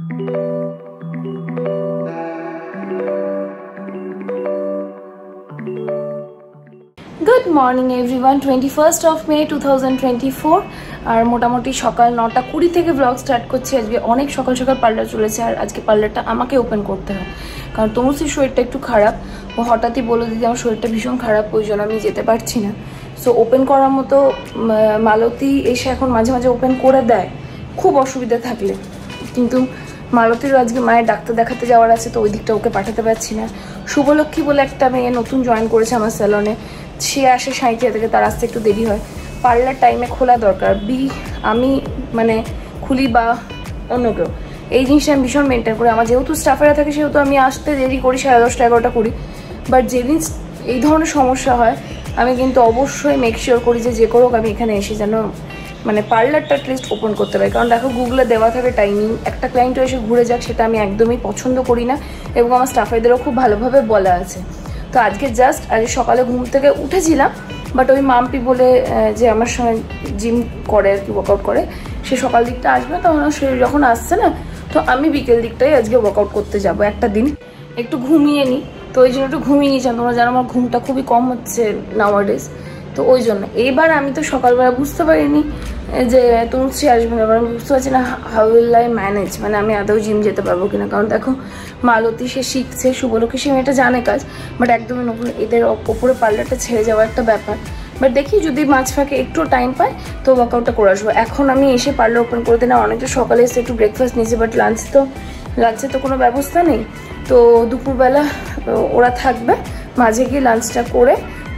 Good morning everyone, 21st of May 2024 আর মোটামুটি সকাল 9:20 থেকে ব্লগ স্টার্ট করছি। আজকে অনেক সকাল সকাল পার্লার চলেছে আর আজকে পার্লারটা আমাকে ওপেন করতে হয় কারণ তনুশ্রীর শরীরটা একটু খারাপ। ও হঠাৎই বলে দিদি আমার শরীরটা ভীষণ খারাপ, ওই জন্য আমি যেতে পারছি না। সো ওপেন করার মতো মালতী এসে এখন মাঝে মাঝে ওপেন করে দেয় খুব অসুবিধা থাকলে, কিন্তু মালতীরও আজকে মায়ের ডাক্তার দেখাতে যাওয়ার আছে, তো ওই দিকটা ওকে পাঠাতে পারছি না। শুভলক্ষ্মী বলে একটা মেয়ে নতুন জয়েন করেছে আমার স্যালনে, সে আসে সাঁইথিয়া থেকে, তার আসতে একটু দেরি হয়। পার্লার টাইমে খোলা দরকার, আমি মানে খুলি বা অন্য কেউ, এই জিনিসটা আমি ভীষণ মেনটেন করি। আমার যেহেতু স্টাফেরা থাকে সেহেতু আমি আসতে দেরি করি, 10:30 11টা করি। বাট যেদিন এই ধরনের সমস্যা হয় আমি কিন্তু অবশ্যই মেক শিওর করি যে করুক আমি এখানে এসে যেন মানে পার্লারটা অ্যাটলিস্ট ওপেন করতে পারি। কারণ দেখো গুগলে দেওয়া থাকে টাইমিং, একটা ক্লায়েন্টও এসে ঘুরে যাক সেটা আমি একদমই পছন্দ করি না, এবং আমার স্টাফেদেরও খুব ভালোভাবে বলা আছে। তো আজকে আজকে সকালে ঘুম থেকে উঠেছিলাম, বাট ওই মাম্পি বলে যে আমার সঙ্গে জিম করে আর কি, ওয়ার্কআউট করে, সে সকাল দিকটা আসবে, তখন সে যখন আসছে না, তো আমি বিকেল দিকটাই আজকে ওয়ার্কআউট করতে যাব। একটা দিন একটু ঘুমিয়ে নিই, তো ওই জন্য একটু ঘুমিয়ে নিয়েছিলাম। তোমরা জানো আমার ঘুমটা খুবই কম হচ্ছে নাওয়াডেজ, তো ওই জন্য এইবার আমি তো সকালবেলা বুঝতে পারিনি যে তনুশ্রী আসবে না। এবার আমি বুঝতে পারছি না হাউ উইল আই ম্যানেজ, মানে আমি আদৌ জিম যেতে পারবো কিনা। কারণ দেখো মালতী সে শিখছে, শুভলক্ষ্মী সে মেয়েটা জানে কাজ, বাট একদমই নতুন, এদের ওপরে পার্লারটা ছেড়ে যাওয়ার একটা ব্যাপার। বাট দেখি যদি মাঝ ফাঁকে একটু টাইম পায় তো ওয়ার্কআউটটা করে আসবো। এখন আমি এসে পার্লার ওপেন করে দিলাম, অনেকটা সকালে এসে একটু ব্রেকফাস্ট নিয়েছি, বাট লাঞ্চে তো কোনো ব্যবস্থা নেই। তো দুপুরবেলা ওরা থাকবে, মাঝে গিয়ে লাঞ্চটা করে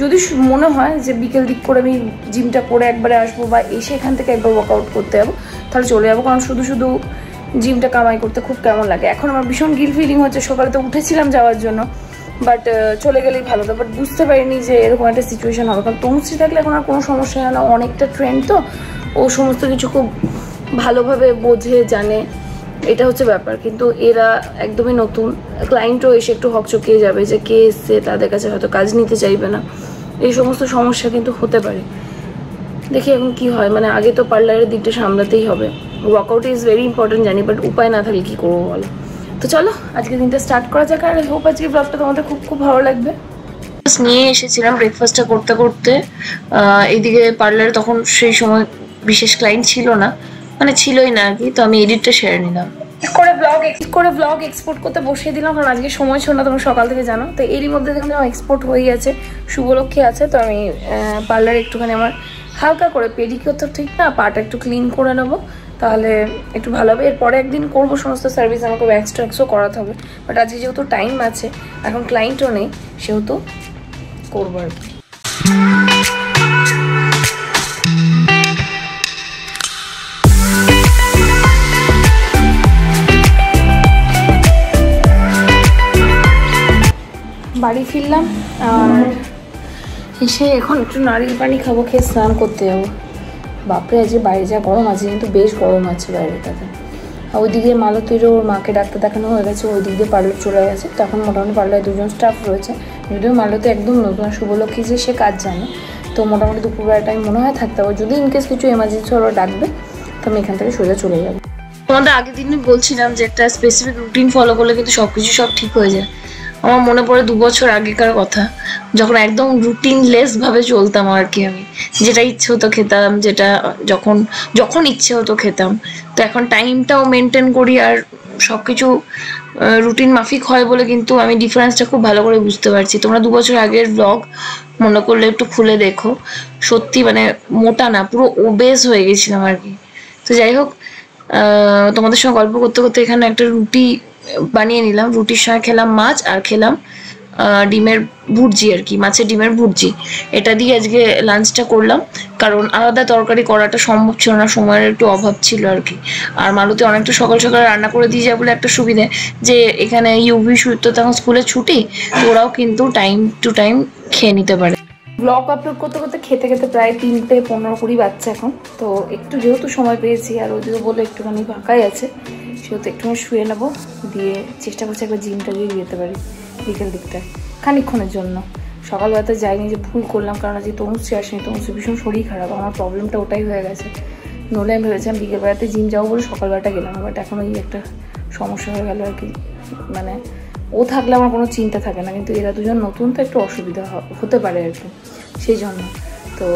যদি মনে হয় যে বিকেল দিক করে আমি জিমটা করে একবারে আসবো বা এসে এখান থেকে একবার ওয়ার্কআউট করতে যাবো, তাহলে চলে যাবো। কারণ শুধু শুধু জিমটা কামাই করতে খুব কেমন লাগে। এখন আমার ভীষণ গিল ফিলিং হচ্ছে, সকালে তো উঠেছিলাম যাওয়ার জন্য, বাট চলে গেলেই ভালো হতো। বাট বুঝতে পারিনি যে এরকম একটা সিচুয়েশন হবে, কারণ তনুশ্রী থাকলে এখন আর কোনো সমস্যা হয় না, অনেকটা ট্রেন্ড, তো ও সমস্ত কিছু খুব ভালোভাবে বোঝে জানে, এটা হচ্ছে ব্যাপার। কিন্তু এরা একদমই নতুন, ক্লায়েন্টও এসে একটু হকচকিয়ে যাবে যে কে এসছে, তাদের কাছে হয়তো কাজ নিতে চাইবে না, এই সমস্ত সমস্যা কিন্তু হতে পারে। দেখি এখন কি হয়, মানে আগে তো পার্লারের দিকটা সামলাতেই হবে। ওয়ার্কআউট ইজ ভেরি ইম্পর্টেন্ট জানি, বাট উপায় না থাকলে কী করবো বলো। তো চলো আজকে দিনটা স্টার্ট করা যাক, আর হোপ আজকে ব্লগটা তোমাদের খুব খুব ভালো লাগবে। নিয়ে এসেছিলাম ব্রেকফাস্টটা করতে করতে, এইদিকে পার্লারে তখন সেই সময় বিশেষ ক্লায়েন্ট ছিল না, মানে ছিলই না আর কি। তো আমি এডিটটা সেরে নিলাম, করে ব্লগ এক্সপোর্ট করতে বসিয়ে দিলাম, কারণ আজকে সময় ছিল না, তোমরা সকাল থেকে জানো। তো এরই মধ্যে দেখলাম এক্সপোর্ট হয়ে গেছে, শুভলক্ষ্মী আছে, তো আমি পার্লারে একটুখানি আমার হালকা করে পেডিকিওর তো ঠিক না, পাটা একটু ক্লিন করে নেবো, তাহলে একটু ভালো হবে। এরপরে একদিন করবো সমস্ত সার্ভিস, আমাকে ওয়্যাক্সও করাতে হবে। বাট আজকে যেহেতু টাইম আছে, এখন ক্লায়েন্টও নেই, সেহেতু করবো আর কি। বাড়ি ফিরলাম আর এসে এখন একটু নারিয়েল পানি খাবো, খেয়ে স্নান করতে যাবো। বাপরে আজকে বাইরে যা গরম আছে, কিন্তু বেশ গরম আছে বাইরেটাতে। আর ওইদিকে মালতীরও ওর মাকে ডাক্তার দেখানো হয়ে গেছে, ওই দিক দিয়ে পার্লার চলে গেছে। তখন মোটামুটি পার্লারে দুজন স্টাফ রয়েছে, যদিও মালতী একদম নতুন, আর শুভলক্ষ্মী যে সে কাজ জানে। তো মোটামুটি দুপুরবেলা টাইম মনে হয় থাকতে হবে, যদি ইনকেস কিছু এমার্জেন্সি ওরা ডাকবে তো আমি এখান থেকে সোজা চলে যাবো। তোমাদের আগের দিনই বলছিলাম যে একটা স্পেসিফিক রুটিন ফলো করলে কিন্তু সব ঠিক হয়ে যায়। আমার মনে পড়ে 2 বছর আগেকার কথা, যখন একদম রুটিনলেস ভাবে চলতাম আর কি। আমি যেটা ইচ্ছে হতো খেতাম, যেটা যখন ইচ্ছে হতো খেতাম। তো এখন টাইমটাও মেনটেন করি আর সবকিছু রুটিন মাফিক হয় বলে কিন্তু আমি ডিফারেন্সটা খুব ভালো করে বুঝতে পারছি। তোমরা 2 বছর আগের ব্লগ মনে করলে একটু খুলে দেখো, সত্যি মানে মোটা না, পুরো ওবেস হয়ে গেছিলাম আর কি। তো যাই হোক, তোমাদের সঙ্গে গল্প করতে করতে এখানে একটা রুটি বানিয়ে নিলাম। রুটির সঙ্গে খেলাম মাছ, আর খেলাম ডিমের ভুর্জি আর কি, মাছের ডিমের ভুর্জি। এটা দিয়ে আজকে লাঞ্চটা করলাম, কারণ আলাদা তরকারি করাটা সম্ভব ছিল না, সময়ের একটু অভাব ছিল আর কি। আর মালতী অনেকটা সকাল সকাল রান্না করে দিয়ে যায় বলে একটা সুবিধে, যে এখানে ইউভি তো তখন স্কুলে ছুটি, তো ওরাও কিন্তু টাইম টু টাইম খেয়ে নিতে পারে। ব্লগ আপলোড করতে করতে খেতে খেতে প্রায় 3টে 15-20 বাচ্চা এখন। তো একটু যেহেতু সময় পেয়েছি আর ওদিকে বলে একটুখানি ফাঁকাই আছে, সেহেতু একটুখানি শুয়ে নেবো, দিয়ে চেষ্টা করছি একবার জিমটা দিয়ে যেতে পারি বিকেল দিকটায় খানিকক্ষণের জন্য। সকালবেলাতে যাইনি, যে ভুল করলাম, কারণ আজকে তনুশ্রী আসেনি, তনুশ্রী ভীষণ শরীর খারাপ, আমার প্রবলেমটা ওটাই হয়ে গেছে। নলে আমি ভেবেছিলাম বিকেলবেলাতে জিম যাবো বলে সকালবেলাটা গেলাম, বাট এখন ওই একটা সমস্যা হয়ে গেল আর কি, মানে ও থাকলে আমার কোনো চিন্তা থাকে না, কিন্তু এরা দুজন নতুন তো একটু অসুবিধা হতে পারে আর কি, সেই জন্য। তো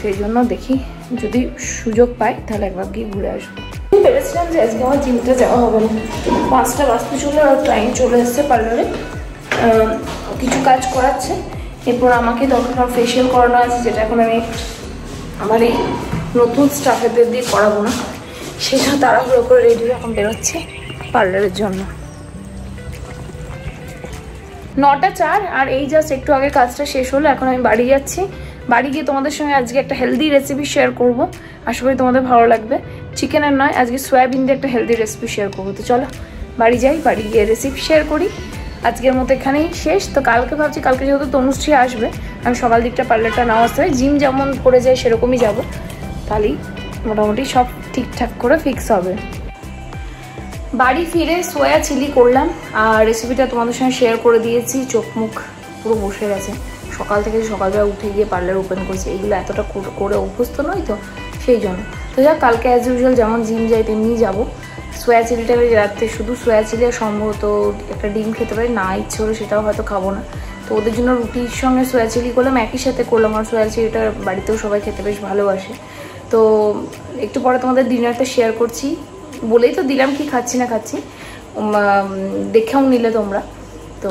সেই জন্য দেখি যদি সুযোগ পাই তাহলে একবার গিয়ে ঘুরে আসবো। ভেবেছিলাম যে আজকে আমার জিমটা যাওয়া হবে না, 5টা বাজতে চলে আর টাইম চলে এসছে, পার্লারে কিছু কাজ করাচ্ছে, এরপর আমাকে দরকার ফেশিয়াল করানো আছে, যেটা এখন আমি আমার এই নতুন স্টাফেদের দিয়ে করাবো না, সেটা তাড়াহুড়ো করে রেডি হয়ে এখন বেরোচ্ছে পার্লারের জন্য। 9টা 4 আর এই জাস্ট একটু আগে কাজটা শেষ হলো, এখন আমি বাড়ি যাচ্ছি। বাড়ি গিয়ে তোমাদের সঙ্গে আজকে একটা হেলদি রেসিপি শেয়ার করব, আশা করি তোমাদের ভালো লাগবে। চিকেনের নয়, আজকে সয়াবিন দিয়ে একটা হেলদি রেসিপি শেয়ার করবো। তো চলো বাড়ি যাই, বাড়ি গিয়ে রেসিপি শেয়ার করি। আজকের মতো এখানেই শেষ। তো কালকে ভাবছি, কালকে যেহেতু তনুশ্রী আসবে, আমি সকাল দিকটা পার্লারটা নাও আসতে হয়, জিম যেমন করে যাই সেরকমই যাব, তাহলেই মোটামুটি সব ঠিকঠাক করে ফিক্স হবে। বাড়ি ফিরে সোয়া চিলি করলাম, আর রেসিপিটা তোমাদের সঙ্গে শেয়ার করে দিয়েছি। চোখ মুখ পুরো বসে গেছে, সকাল থেকে সকালবেলা উঠে গিয়ে পার্লার ওপেন করছি, এইগুলো এতটা করে অভ্যস্ত নয় তো সেই জন্য। তো যাক, কালকে অ্যাজ ইউজুয়াল যেমন জিম যাই তেমনিই যাবো। সোয়া চিলিটা রাত্রে শুধু সোয়া চিলি আর সম্ভবত একটা ডিম খেতে পারি, না ইচ্ছে হলে সেটাও হয়তো খাবো না। তো ওদের জন্য রুটির সঙ্গে সোয়া চিলি করলাম, একই সাথে করলাম। আর সোয়া চিলিটা বাড়িতেও সবাই খেতে বেশ ভালোবাসে। তো একটু পরে তোমাদের ডিনারটা শেয়ার করছি, বলেই তো দিলাম কি খাচ্ছি না খাচ্ছি, দেখেও নিলে তোমরা। তো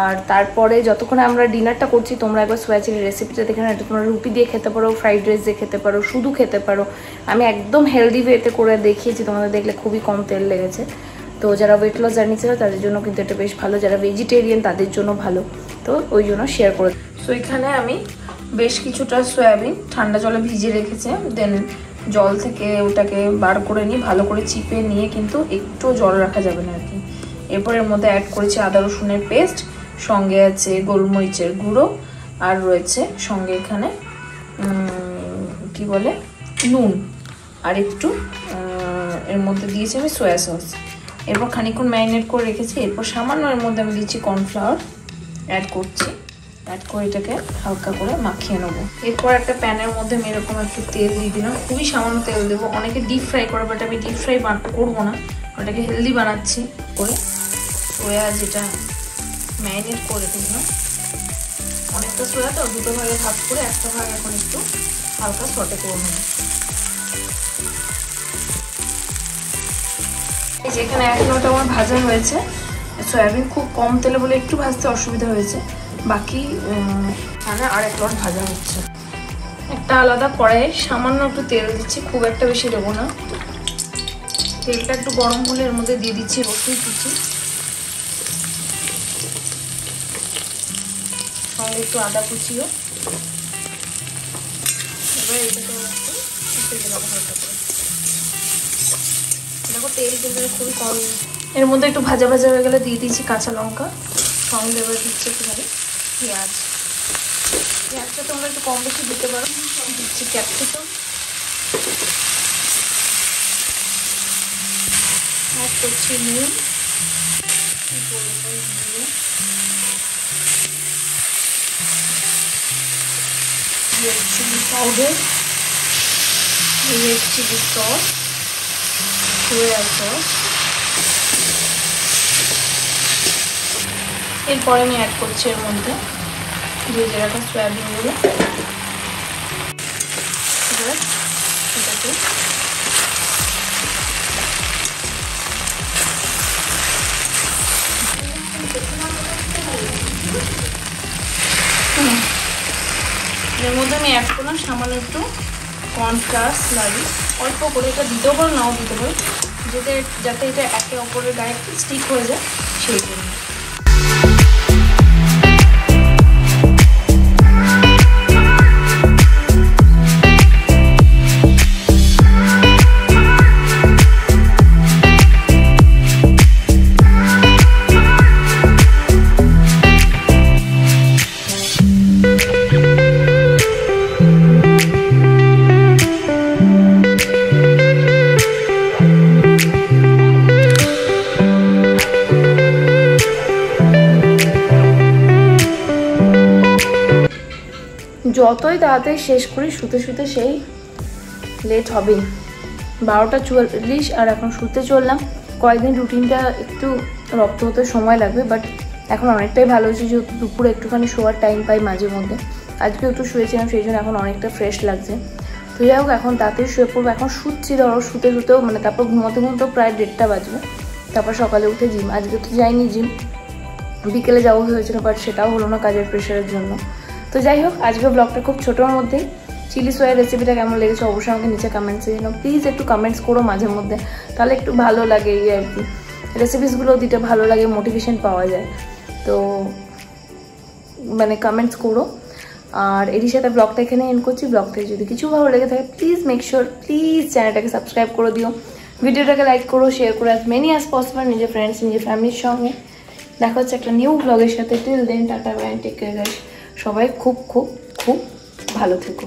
আর তারপরে যতক্ষণে আমরা ডিনারটা করছি, তোমরা একবার সোয়া চিলির রেসিপিটা দেখে না, এটা তোমরা রুটি দিয়ে খেতে পারো, ফ্রাইড রাইস দিয়ে খেতে পারো, শুধু খেতে পারো। আমি একদম হেলদি ওয়েতে করে দেখিয়েছি, তোমাদের দেখলে খুবই কম তেল লেগেছে। তো যারা ওয়েট লস জার্নি ছিল তাদের জন্য কিন্তু এটা বেশ ভালো, যারা ভেজিটেরিয়ান তাদের জন্য ভালো, তো ওই জন্য শেয়ার করে। তো এখানে আমি বেশ কিছুটা সয়াবিন ঠান্ডা জলে ভিজিয়ে রেখেছে, দেন জল থেকে ওটাকে বার করে নিয়ে ভালো করে চিপে নিয়ে, কিন্তু একটু জল রাখা যাবে না আর কি। এরপর এর মধ্যে অ্যাড করেছি আদা রসুনের পেস্ট, সঙ্গে আছে গোলমরিচের গুঁড়ো, আর রয়েছে সঙ্গে এখানে কি বলে নুন, আর একটু এর মধ্যে দিয়েছি আমি সয়া সস। এরপর খানিকক্ষণ ম্যারিনেট করে রেখেছি। এরপর সামান্য এর মধ্যে আমি দিচ্ছি কর্নফ্লাওয়ার অ্যাড করছি, অ্যাড করে এটাকে হালকা করে মাখিয়ে নেবো। এরপর একটা প্যানের মধ্যে আমি এরকম একটু তেল দিয়ে দিলাম, খুবই সামান্য তেল দেবো। অনেকে ডিপ ফ্রাই করে, বাট আমি ডিপ ফ্রাই করবো না, ওটাকে হেলদি বানাচ্ছি করে। সোয়া যেটা ম্যারিনেট করে দিলাম, অনেকটা সোয়া তো দুটো ভাগে ভাগ করে একটা ভাগ এখন একটু হালকা সটে করে নেব। এই যে এখানে 1 মিনিট আমার ভাজা হয়েছে সয়াবিন, খুব কম তেলে বলে একটু ভাজতে অসুবিধা হয়েছে, বাকি এখানে আর 1 মিনিট ভাজা হচ্ছে। একটা আলাদা কড়াইয়ে সামান্য একটু তেল দিচ্ছি, খুব একটা বেশি দেবো না। তেলটা একটু গরম হলে এর মধ্যে দিয়ে দিচ্ছি রসুন কুচি, সঙ্গে একটু আদা কুচিও। এবার এটাকে একটু দেবো হালকা করে। দেখো তেল কিন্তু খুবই কম। এর মধ্যে একটু ভাজা ভাজা হয়ে গেলে দিয়ে দিয়েছি কাঁচা লঙ্কা, সঙ্গে এবার দিচ্ছি একটুখানি পেঁয়াজ। পেঁয়াজটা তোমরা একটু কম বেশি দিতে পারো। দিচ্ছি ক্যাপসিকাম, অ্যাড করছি নুন, red chilli powder, red chilli sauce, soya sauce. এরপরে আমি অ্যাড করছি এর মধ্যে ভেজে রাখা সয়াবিনগুলো। এবার এটাকে এর মধ্যে আমি অ্যাড করলাম সামান্য একটু কর্নফ্লাওয়ার স্লারি, অল্প করে, এটা দিতেও পারো নাও দিতে পারো, যাতে এটা একে অপরের গায়ে একটু স্টিক হয়ে যায় সেই জন্য। যতই তাড়াতাড়ি শেষ করি, শুতে শুতে সেই লেট হবেই। 12টা 44 আর এখন শুতে চললাম। কয়েকদিন রুটিনটা একটু রপ্ত হতে সময় লাগবে, বাট এখন অনেকটাই ভালো হয়েছে, যেহেতু দুপুরে একটুখানি শোয়ার টাইম পাই মাঝে মধ্যে। আজকেও একটু শুয়েছিলাম, সেই জন্য এখন অনেকটা ফ্রেশ লাগছে। তো যাই হোক, এখন তাড়াতাড়ি শুয়ে পড়বো। এখন শুচ্ছি, ধরো শুতে শুতেও মানে তারপর ঘুমোতে ঘুমোতেও প্রায় 1:30 বাজবে। তারপর সকালে উঠে জিম, আজকে তো যাইনি জিম, বিকেলে যাওয়া হয়েছিল, বাট সেটাও হলো না কাজের প্রেশারের জন্য। তো যাই হোক, আজকে ব্লগটা খুব ছোটোর মধ্যেই। চিলি সয়ার রেসিপিটা কেমন লেগেছে অবশ্যই আমাকে নিচে কমেন্টসে জানাও। প্লিজ একটু কমেন্টস করো মাঝে মধ্যে, তাহলে একটু ভালো লাগে। এই আর কি, রেসিপিসগুলো দিতে ভালো লাগে, মোটিভেশন পাওয়া যায়। তো মানে কমেন্টস করো। আর এরই সাথে ব্লগটা এখানে এন্ড করছি। ব্লগ থেকে যদি কিছু ভালো লেগে থাকে প্লিজ মেক শিওর প্লিজ চ্যানেলটাকে সাবস্ক্রাইব করে দিও, ভিডিওটাকে লাইক করো, শেয়ার করো অ্যাজ মেনি অ্যাজ পসিবল নিজের ফ্রেন্ডস নিজের ফ্যামিলির সঙ্গে। দেখা হচ্ছে একটা নিউ ব্লগের সাথে। Till then tata bye, take care guys. সবাই খুব খুব খুব ভালো থেকো।